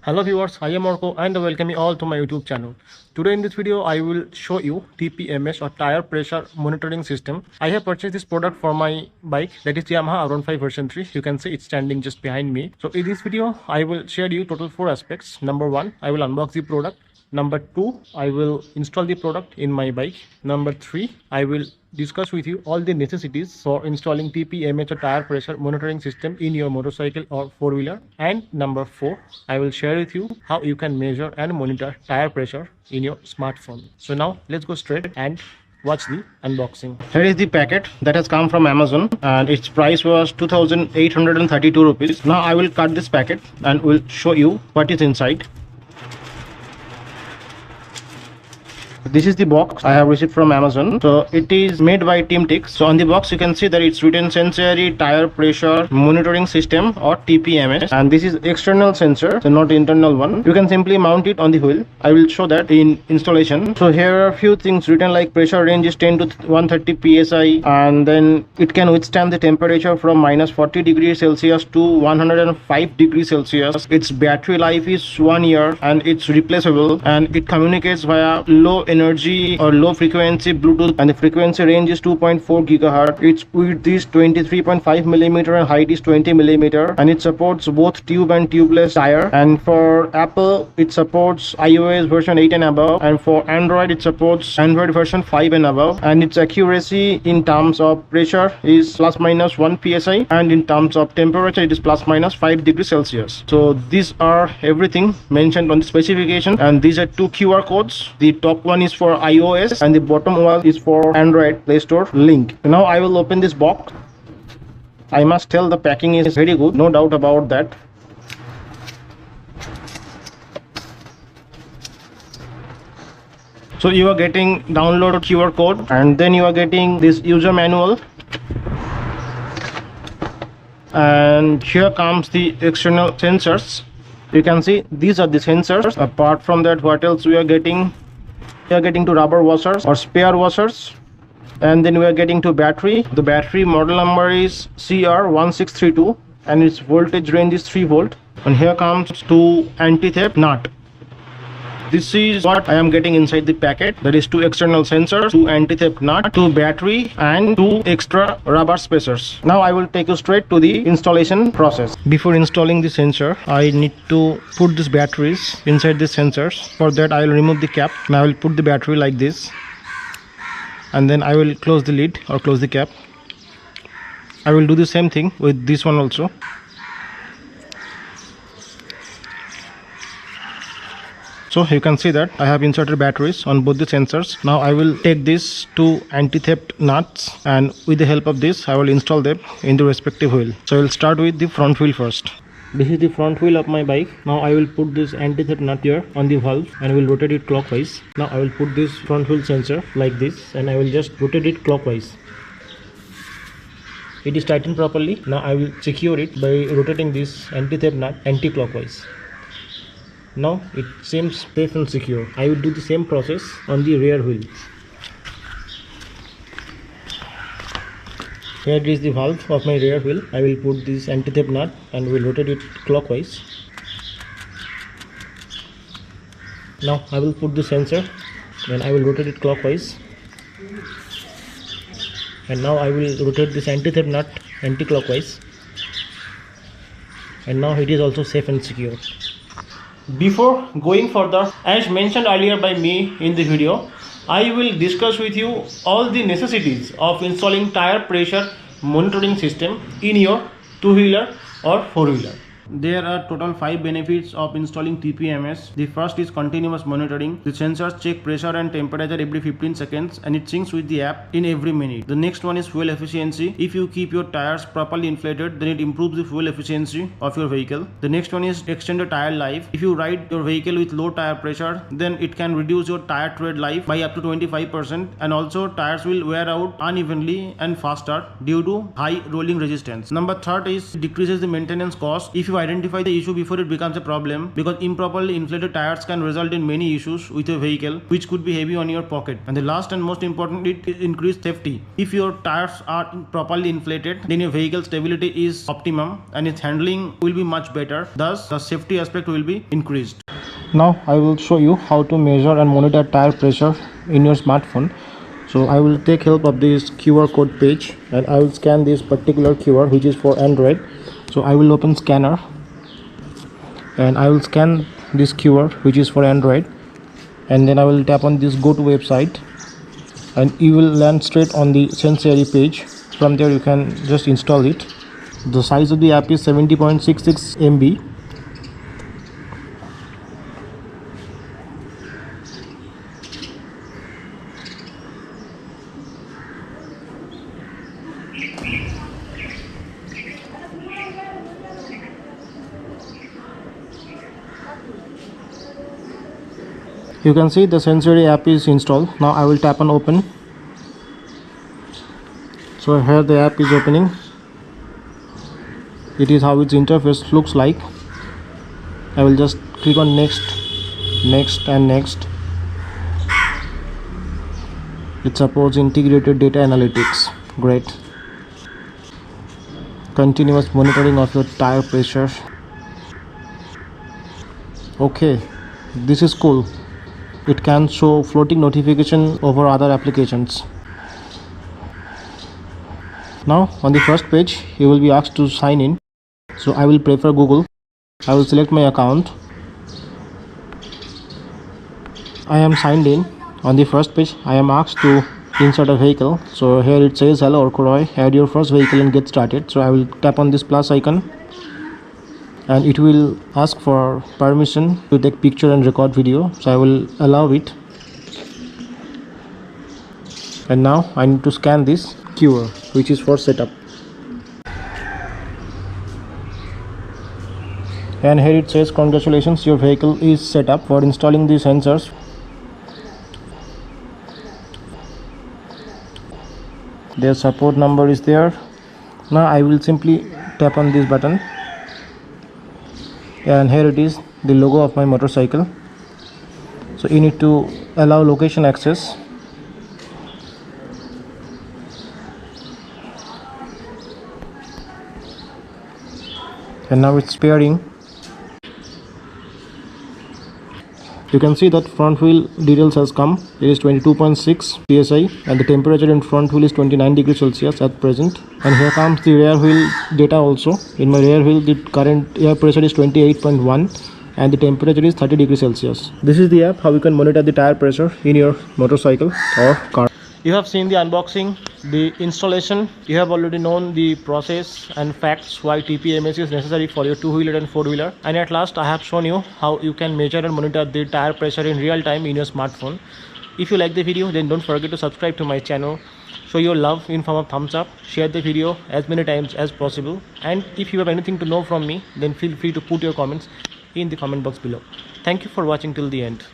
Hello viewers, I am Marco and welcome you all to my YouTube channel. Today in this video, I will show you TPMS or tire pressure monitoring system. I have purchased this product for my bike, that is Yamaha R15 version 3. You can see it's standing just behind me. So in this video, I will share you total 4 aspects. Number 1, I will unbox the product. Number 2, I will install the product in my bike. Number 3, I will discuss with you all the necessities for installing TPMS or tire pressure monitoring system in your motorcycle or four-wheeler. And number 4, I will share with you how you can measure and monitor tire pressure in your smartphone. So now let's go straight and watch the unboxing. Here is the packet that has come from Amazon and its price was 2,832 rupees. Now I will cut this packet and will show you what is inside. This is the box I have received from Amazon. So it is made by TeamTix. So on the box you can see that it's written Sensory Tire Pressure Monitoring System or TPMS, and this is external sensor, so not internal one. You can simply mount it on the wheel. I will show that in installation. So here are a few things written, like pressure range is 10 to 130 psi, and then it can withstand the temperature from minus 40 degrees Celsius to 105 degrees Celsius. Its battery life is 1 year and it's replaceable, and it communicates via low energy or low frequency Bluetooth, and the frequency range is 2.4 gigahertz. Its width is 23.5 millimeter and height is 20 millimeter, and it supports both tube and tubeless tire. And for Apple it supports iOS version 8 and above, and for Android it supports Android version 5 and above. And its accuracy in terms of pressure is plus minus 1 psi, and in terms of temperature it is plus minus 5 degrees Celsius. So these are everything mentioned on the specification, and these are 2 QR codes. The top one is for iOS and the bottom one is for Android Play Store link. Now I will open this box. I must tell the packing is very good, no doubt about that. So you are getting download QR code, and then you are getting this user manual, and here comes the external sensors. You can see these are the sensors. Apart from that, what else we are getting? We are getting to rubber washers or spare washers, and then we are getting to battery. The battery model number is CR1632 and its voltage range is 3 volt. And here comes to anti-theft nut. This is what I am getting inside the packet. That is 2 external sensors, 2 anti-theft nut, 2 battery, and 2 extra rubber spacers. Now I will take you straight to the installation process. Before installing the sensor, I need to put these batteries inside the sensors. For that I will remove the cap. Now I will put the battery like this, and then I will close the lid or close the cap. I will do the same thing with this one also. So you can see that I have inserted batteries on both the sensors. Now I will take these 2 anti-theft nuts, and with the help of this I will install them in the respective wheel. So I will start with the front wheel first. This is the front wheel of my bike. Now I will put this anti-theft nut here on the valve and I will rotate it clockwise. Now I will put this front wheel sensor like this, and I will just rotate it clockwise. It is tightened properly. Now I will secure it by rotating this anti-theft nut anti-clockwise. Now it seems safe and secure. I will do the same process on the rear wheel. Here is the valve of my rear wheel. I will put this anti-theft nut and will rotate it clockwise. Now I will put the sensor, then I will rotate it clockwise, and now I will rotate this anti-theft nut anti-clockwise, and now it is also safe and secure. Before going further, as mentioned earlier by me in the video, I will discuss with you all the necessities of installing tire pressure monitoring system in your two-wheeler or four-wheeler. There are total 5 benefits of installing TPMS. The first is continuous monitoring. The sensors check pressure and temperature every 15 seconds and it syncs with the app in every minute. The next one is fuel efficiency. If you keep your tires properly inflated, then it improves the fuel efficiency of your vehicle. The next one is extended tire life. If you ride your vehicle with low tire pressure, then it can reduce your tire tread life by up to 25%, and also tires will wear out unevenly and faster due to high rolling resistance. Number 3 is decreases the maintenance cost. If you you identify the issue before it becomes a problem, because improperly inflated tires can result in many issues with a vehicle, which could be heavy on your pocket. And the last and most important, it is increased safety. If your tires are properly inflated, then your vehicle stability is optimum and its handling will be much better. Thus, the safety aspect will be increased. Now I will show you how to measure and monitor tire pressure in your smartphone. So I will take help of this QR code page and I will scan this particular QR, which is for Android. So I will open scanner and I will scan this QR, which is for Android, and then I will tap on this go to website and you will land straight on the Sensori page. From there you can just install it. The size of the app is 70.66 MB. You can see the Sensori app is installed. Now I will tap on open. So here the app is opening. It is how its interface looks like. I will just click on next, next and next. It supports integrated data analytics. Great. Continuous monitoring of your tire pressure. Okay, this is cool. It can show floating notification over other applications. Now on the first page you will be asked to sign in. So I will prefer Google. I will select my account. I am signed in. On the first page I am asked to insert a vehicle. So here it says hello Orkoroy, add your first vehicle and get started. So I will tap on this plus icon and it will ask for permission to take picture and record video. So I will allow it. And now I need to scan this QR, which is for setup. And here it says congratulations, your vehicle is set up for installing the sensors. Their support number is there. Now I will simply tap on this button. And here it is, the logo of my motorcycle. So you need to allow location access. And now it's pairing. You can see that front wheel details has come. It is 22.6 psi and the temperature in front wheel is 29 degrees Celsius at present. And here comes the rear wheel data also. In my rear wheel the current air pressure is 28.1 and the temperature is 30 degrees Celsius. This is the app how you can monitor the tire pressure in your motorcycle or car. You have seen the unboxing, the installation. You have already known the process and facts why TPMS is necessary for your two-wheeler and four-wheeler. And at last I have shown you how you can measure and monitor the tire pressure in real time in your smartphone. If you like the video, then don't forget to subscribe to my channel. Show your love in form of thumbs up. Share the video as many times as possible. And if you have anything to know from me, then feel free to put your comments in the comment box below. Thank you for watching till the end.